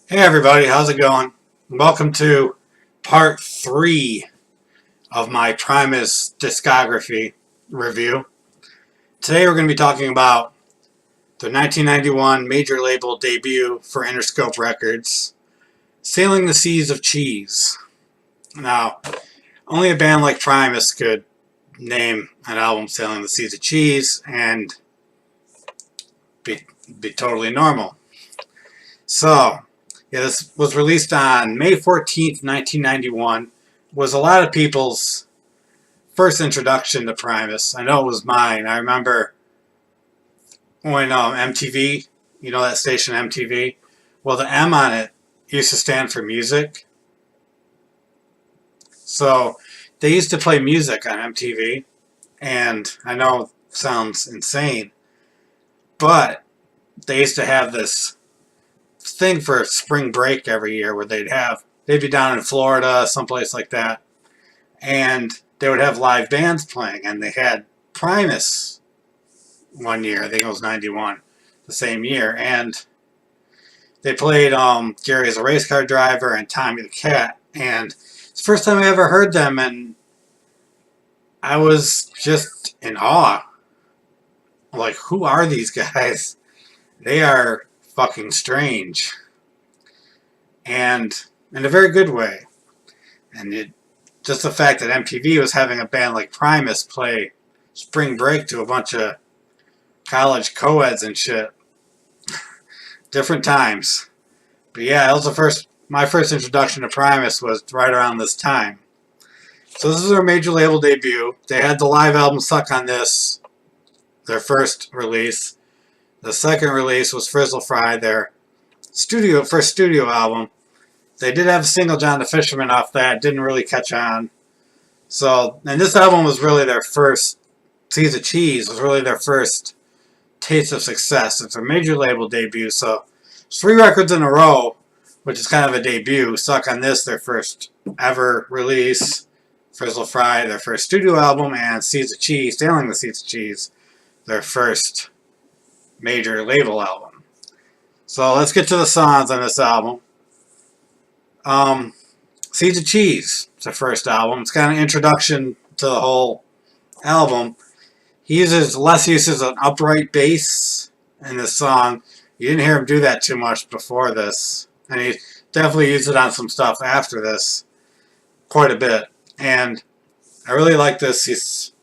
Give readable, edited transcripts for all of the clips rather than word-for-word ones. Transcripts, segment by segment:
Hey everybody, how's it going? Welcome to part 3 of my Primus discography review. Today we're going to be talking about the 1991 major label debut for Interscope Records, Sailing the Seas of Cheese. Now, only a band like Primus could name an album Sailing the Seas of Cheese and be totally normal. So, yeah, this was released on May 14th, 1991. Was a lot of people's first introduction to Primus. I know it was mine. I remember when MTV, you know that station MTV? Well, the M on it used to stand for music. So they used to play music on MTV. And I know it sounds insane, but they used to have this thing for spring break every year where they'd be down in Florida, someplace like that, and they would have live bands playing, and they had Primus one year, I think it was 91, the same year, and they played Gary as a Race Car Driver and Tommy the Cat, and it's the first time I ever heard them, and I was just in awe. Like, who are these guys? They are fucking strange, and in a very good way. And just the fact that MTV was having a band like Primus play Spring Break to a bunch of college co-eds and shit. Different times. But yeah, that was my first introduction to Primus was right around this time. So this is their major label debut. They had the live album Suck on This, their first release. The second release was Frizzle Fry, their first studio album. They did have a single, John the Fisherman, off that. Didn't really catch on. So, and this album was really their first, Seas of Cheese was really their first taste of success. It's a major label debut, so it's 3 records in a row, which is kind of a debut. Suck on This, their first ever release. Frizzle Fry, their first studio album. And Seas of Cheese, Sailing the Seas of Cheese, their first major label album. So let's get to the songs on this album. Seeds of Cheese, it's the first album. It's kind of an introduction to the whole album. He uses an upright bass in this song. You didn't hear him do that too much before this. And he definitely used it on some stuff after this. Quite a bit. And I really like this. He's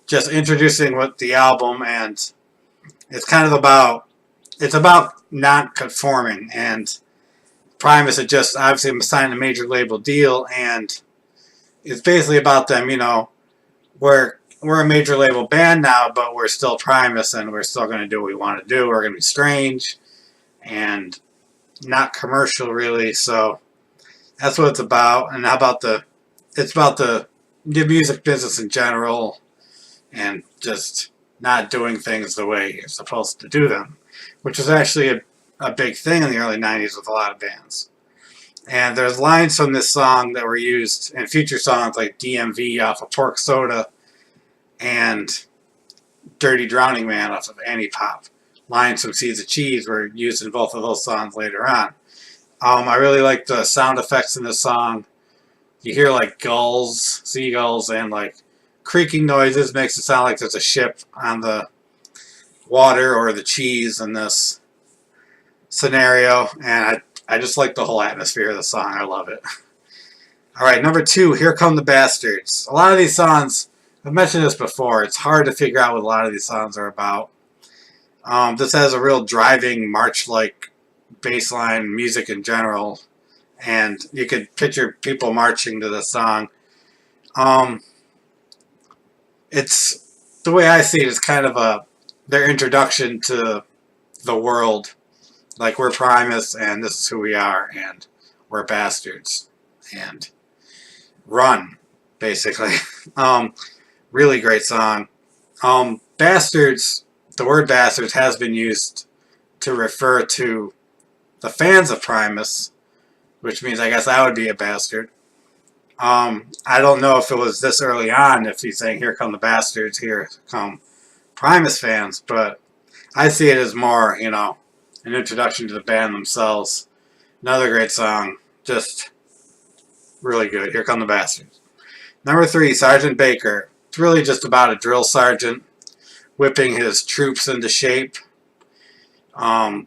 just introducing what the album, and it's kind of about not conforming, and Primus had just obviously signed a major label deal, and it's basically about them, we're a major label band now, but we're still Primus, and we're still going to do what we want to do. We're going to be strange and not commercial, really. So that's what it's about. And it's about the music business in general, and just not doing things the way you're supposed to do them, which was actually a big thing in the early 90s with a lot of bands. And there's lines from this song that were used in future songs like DMV off of Pork Soda and Dirty Drowning Man off of Annie Pop. Lines from Seeds of Cheese were used in both of those songs later on. I really like the sound effects in this song. You hear like gulls, seagulls, and like creaking noises. Makes it sound like there's a ship on the water or the cheese in this scenario, and I just like the whole atmosphere of the song. I love it. Alright, number 2, Here Come the Bastards. A lot of these songs, I've mentioned this before, it's hard to figure out what a lot of these songs are about. This has a real driving, march-like bass line music in general, and you could picture people marching to this song. It's, the way I see it, is kind of their introduction to the world. Like, we're Primus, and this is who we are, and we're bastards, and run, basically. Really great song. Bastards, the word bastards has been used to refer to the fans of Primus, which means I guess I would be a bastard. I don't know if it was this early on, if he's saying, here come the bastards, here come Primus fans, but I see it as more, an introduction to the band themselves. Another great song. Just really good. Here Come the Bastards. Number 3, Sergeant Baker. It's really just about a drill sergeant whipping his troops into shape.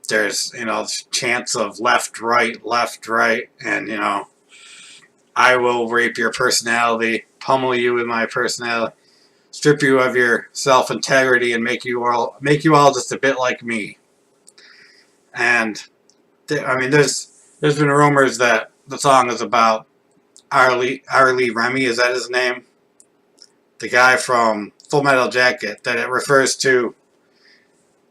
There's, chants of left, right, and, I will rape your personality, pummel you with my personality, strip you of your self-integrity, and make you all just a bit like me. And there's been rumors that the song is about Arlie Remy, is that his name? The guy from Full Metal Jacket, that it refers to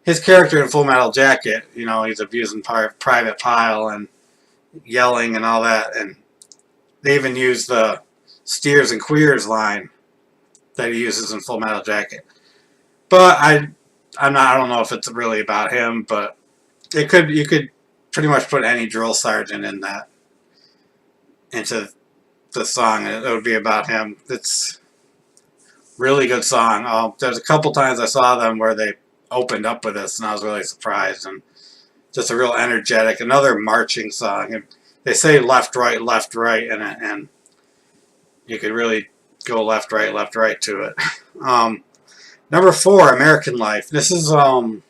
his character in Full Metal Jacket. He's abusing Private Pile and yelling and all that, and they even use the steers and queers line that he uses in Full Metal Jacket. But I don't know if it's really about him, but you could pretty much put any drill sergeant in that into the song, and it would be about him. It's really good song. There's a couple times I saw them where they opened up with this, and I was really surprised. And just a real energetic, another marching song. And they say left, right, and you could really go left, right to it. Number 4, American Life. This is one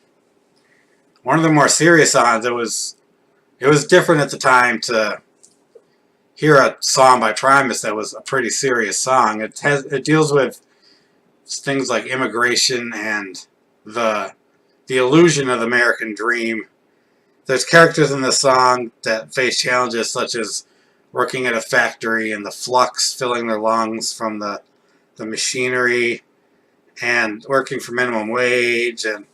of the more serious songs. It was different at the time to hear a song by Primus that was a pretty serious song. It deals with things like immigration and the illusion of the American dream. There's characters in the song that face challenges such as working at a factory and the flux filling their lungs from the machinery, and working for minimum wage, and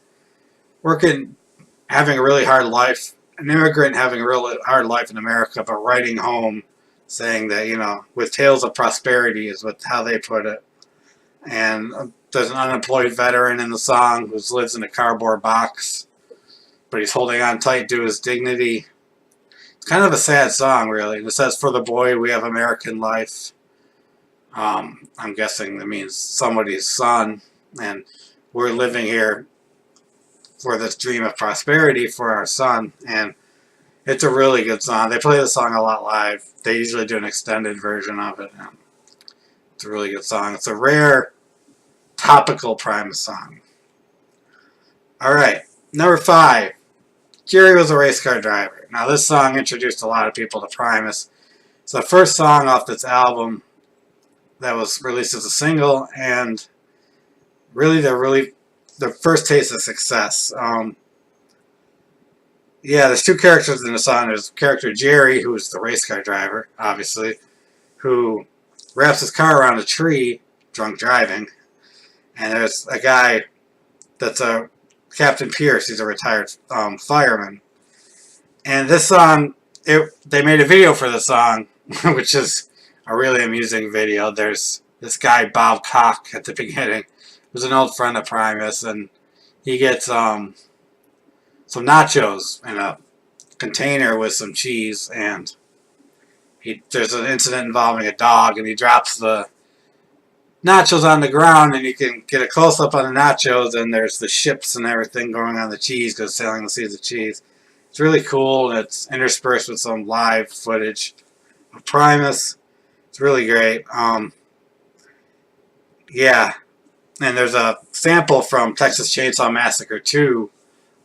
having a really hard life, an immigrant having a really hard life in America, but writing home saying that, with tales of prosperity is how they put it. And there's an unemployed veteran in the song who lives in a cardboard box, but he's holding on tight to his dignity. It's kind of a sad song, really. It says, "For the boy, we have American life." I'm guessing that means somebody's son, and we're living here for this dream of prosperity for our son. And it's a really good song. They play the song a lot live. They usually do an extended version of it. And it's a really good song. It's a rare, topical Primus song. Alright, number 5. Jerry was a race car driver. Now, this song introduced a lot of people to Primus. It's the first song off this album that was released as a single, and really the first taste of success. There's 2 characters in the song. There's character Jerry, who is the race car driver, obviously, who wraps his car around a tree, drunk driving. And there's a guy that's a Captain Pierce. He's a retired fireman. And this song, they made a video for the song, which is a really amusing video. There's this guy, Bob Cock, at the beginning, who's an old friend of Primus, and he gets some nachos in a container with some cheese, and there's an incident involving a dog, and he drops the nachos on the ground, and you can get a close-up on the nachos, and there's the ships and everything going on the cheese, because sailing the seas of cheese. It's really cool, and it's interspersed with some live footage of Primus. It's really great. And there's a sample from Texas Chainsaw Massacre 2,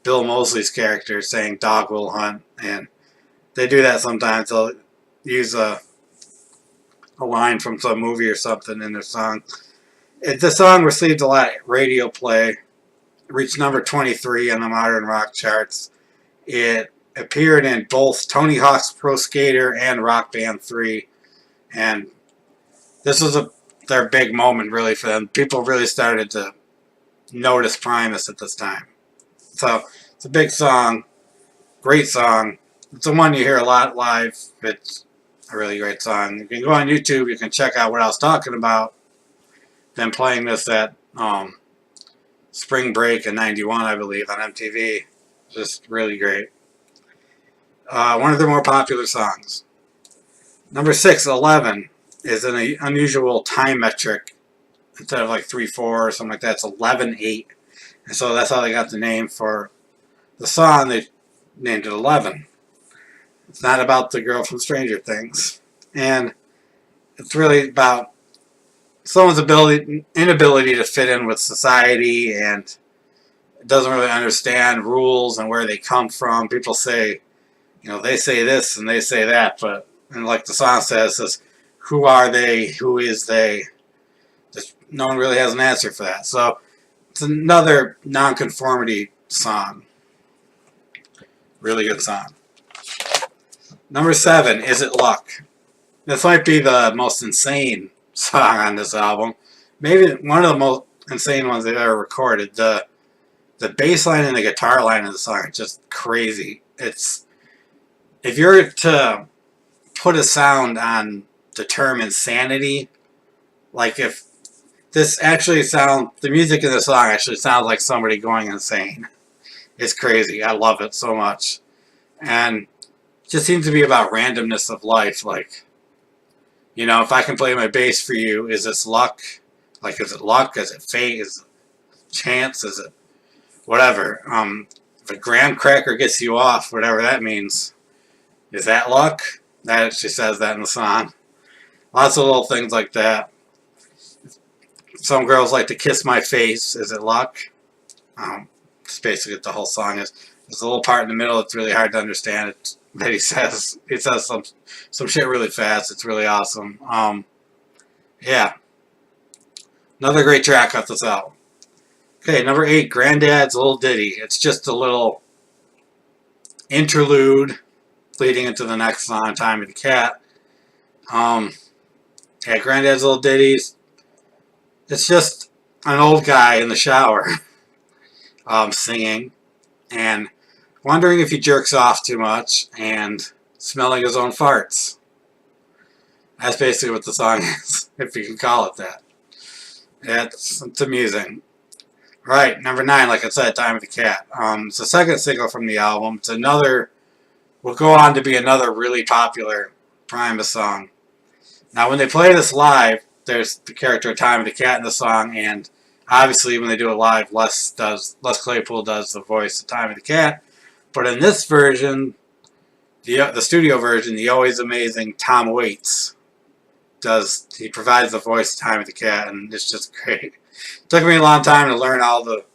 Bill Moseley's character saying "Dog will hunt," and they do that sometimes. They'll use a line from some movie or something in their song. The song received a lot of radio play. It reached number 23 on the modern rock charts. It appeared in both Tony Hawk's Pro Skater and Rock Band 3, and this was their big moment, really, for them. People really started to notice Primus at this time. So, it's a big song. Great song. It's the one you hear a lot live. It's a really great song. You can go on YouTube. You can check out what I was talking about. Them playing this at Spring Break in '91, I believe, on MTV. Just really great. One of their more popular songs. Number 6, 11, is an unusual time metric. Instead of like 3/4 or something like that, it's 11/8. And so that's how they got the name for the song. They named it 11. It's not about the girl from Stranger Things. And it's really about someone's inability to fit in with society and doesn't really understand rules and where they come from. People say, they say this and they say that, but, and like the song says, who are they? Who is they? No one really has an answer for that. So it's another nonconformity song. Really good song. Number 7, Is It Luck? This might be the most insane song on this album. Maybe one of the most insane ones they've ever recorded. The bass line and the guitar line of the song are just crazy. It's, if you're to put a sound on the term insanity, like if this actually sounds, the music in the song actually sounds like somebody going insane. It's crazy. I love it so much. And it just seems to be about randomness of life. Like, if I can play my bass for you, is this luck? Like, is it luck? Is it fate? Is it chance? Is it whatever? If a graham cracker gets you off, whatever that means, is that luck? That actually says that in the song. Lots of little things like that. Some girls like to kiss my face. Is it luck? That's basically what the whole song is. There's a little part in the middle that's really hard to understand. It's that he says some shit really fast. It's really awesome. Yeah. Another great track off this album. Okay, number 8, Grandad's Little Ditty. It's just a little interlude leading into the next song, Time of the Cat. Yeah, Grandad's Little Ditties. It's just an old guy in the shower singing and wondering if he jerks off too much and smelling his own farts. That's basically what the song is, if you can call it that. It's amusing. Right, number 9, like I said, Time of the Cat. It's the second single from the album. It's another, will go on to be another really popular Primus song. Now, when they play this live, there's the character Time of the Cat in the song, and obviously when they do it live, Les Claypool does the voice of Time of the Cat. But in this version, the studio version, the always amazing Tom Waits he provides the voice of Time of the Cat, and it's just great. It took me a long time to learn all the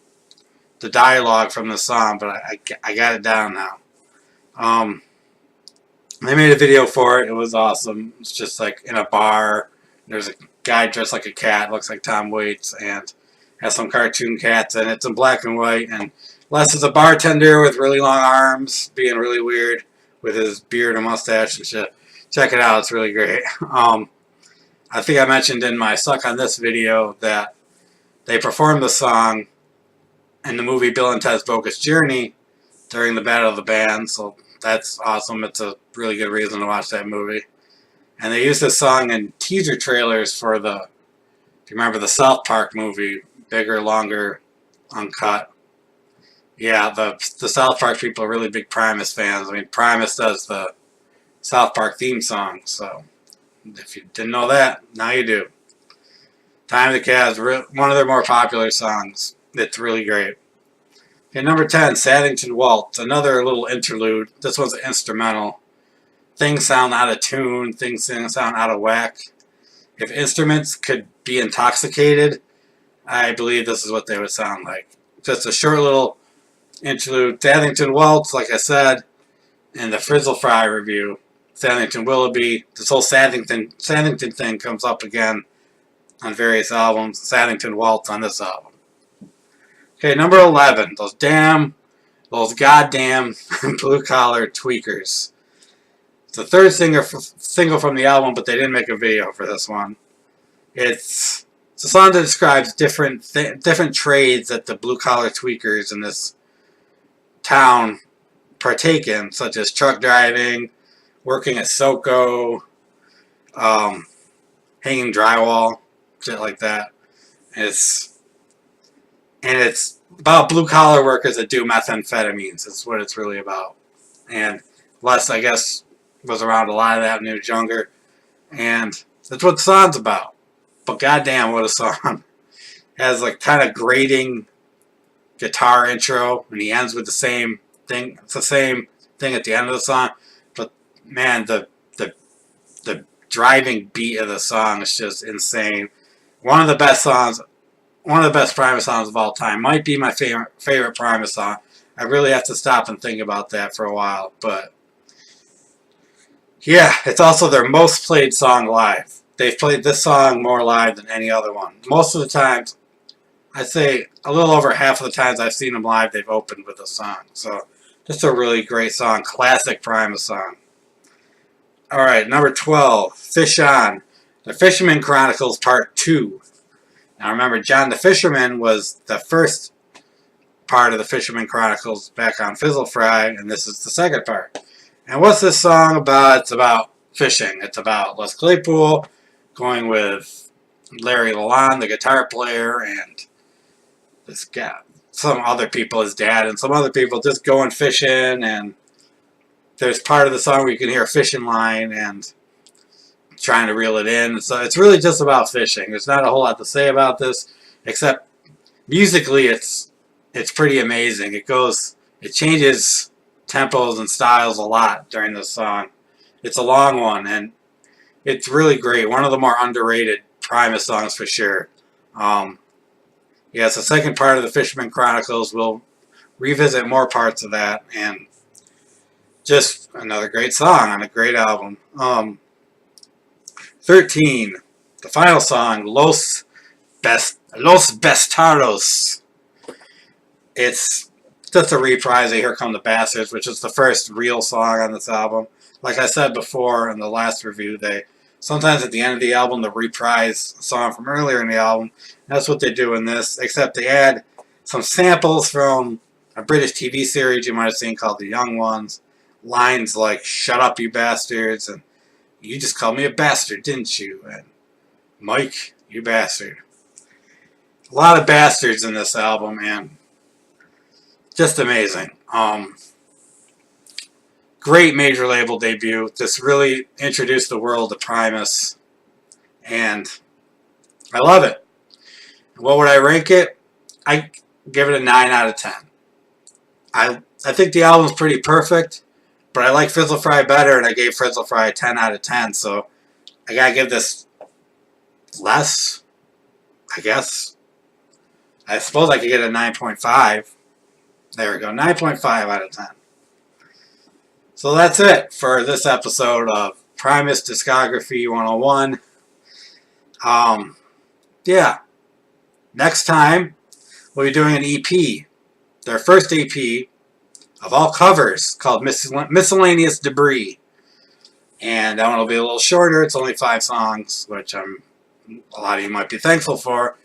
dialogue from the song, but I got it down now. They made a video for it. It was awesome. It's just like in a bar. There's a guy dressed like a cat, looks like Tom Waits, and has some cartoon cats, and it's in black and white. And Les is a bartender with really long arms, being really weird with his beard and mustache and shit. Check it out. It's really great. I think I mentioned in my Suck on This video that they performed the song in the movie Bill and Ted's Bogus Journey during the Battle of the Bands, so that's awesome. It's a really good reason to watch that movie. And they used this song in teaser trailers for if you remember the South Park movie, Bigger, Longer, Uncut. Yeah, the South Park people are really big Primus fans. I mean, Primus does the South Park theme song, so if you didn't know that, now you do. Time of the Cat is one of their more popular songs. It's really great. Okay, number 10, Addington Waltz. Another little interlude. This one's an instrumental. Things sound out of tune. Things sound out of whack. If instruments could be intoxicated, I believe this is what they would sound like. Just a short little interlude. Addington Waltz, like I said, in the Frizzle Fry review. Addington Willoughby. This whole Addington thing comes up again on various albums. Addington Waltz on this album. Okay, number 11. Those goddamn blue-collar tweakers. It's the third single from the album, but they didn't make a video for this one. It's a song that describes different trades that the blue-collar tweakers in this town partake in, such as truck driving, working at Soko, hanging drywall, shit like that. It's about blue-collar workers that do methamphetamines. That's what it's really about. And Les, I guess, was around a lot of that when he was younger. And that's what the song's about. But goddamn, what a song. It has like kind of grating guitar intro, and he ends with the same thing. It's the same thing at the end of the song. But man, the driving beat of the song is just insane. One of the best songs, one of the best Primus songs of all time. Might be my favorite Primus song. I really have to stop and think about that for a while, but yeah, it's also their most played song live. They've played this song more live than any other one. Most of the times, I'd say a little over half of the times I've seen them live, they've opened with a song. So, just a really great song. Classic Primus song. Alright, number 12, Fish On. The Fisherman Chronicles Part 2. Now remember, John the Fisherman was the first part of the Fisherman Chronicles back on Fizzle Fry, and this is the second part. And what's this song about? It's about fishing. It's about Les Claypool going with Larry Lalonde, the guitar player, and this guy, some other people, his dad, and some other people just going fishing, and there's part of the song where you can hear a fishing line and trying to reel it in. So it's really just about fishing. There's not a whole lot to say about this, except musically it's pretty amazing. It changes tempos and styles a lot during this song. It's a long one, and it's really great. One of the more underrated Primus songs for sure. Yeah, it's the second part of the Fisherman Chronicles. We'll revisit more parts of that, and just another great song on a great album. 13, the final song, Los Bastardos. It's just a reprise of Here Come the Bastards, which is the first real song on this album. Like I said before in the last review, they sometimes at the end of the album they reprise a song from earlier in the album. That's what they do in this, except they add some samples from a British TV series you might have seen called The Young Ones. Lines like, "Shut up, you bastards," and "You just called me a bastard, didn't you?" and "Mike, you bastard." A lot of bastards in this album, and just amazing. Great major label debut. This really introduced the world to Primus, and I love it. What would I rank it? I give it a 9 out of 10. I think the album's pretty perfect, but I like Fizzle Fry better, and I gave Fizzle Fry a 10 out of 10, so I gotta give this less, I guess. I suppose I could get a 9.5. There we go, 9.5 out of 10. So that's it for this episode of Primus Discography 101. Yeah. Next time, we'll be doing an EP. Their first EP of all covers called Miscellaneous Debris. And that one will be a little shorter. It's only 5 songs, which a lot of you might be thankful for.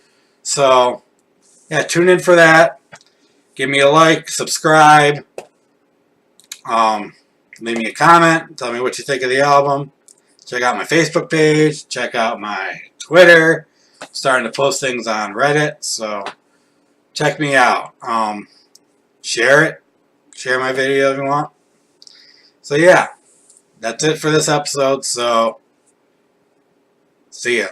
So, yeah, tune in for that. Give me a like, subscribe. Leave me a comment. Tell me what you think of the album. Check out my Facebook page. Check out my Twitter. I'm starting to post things on Reddit, so check me out. Share it. Share my video if you want. So yeah, that's it for this episode. So see ya.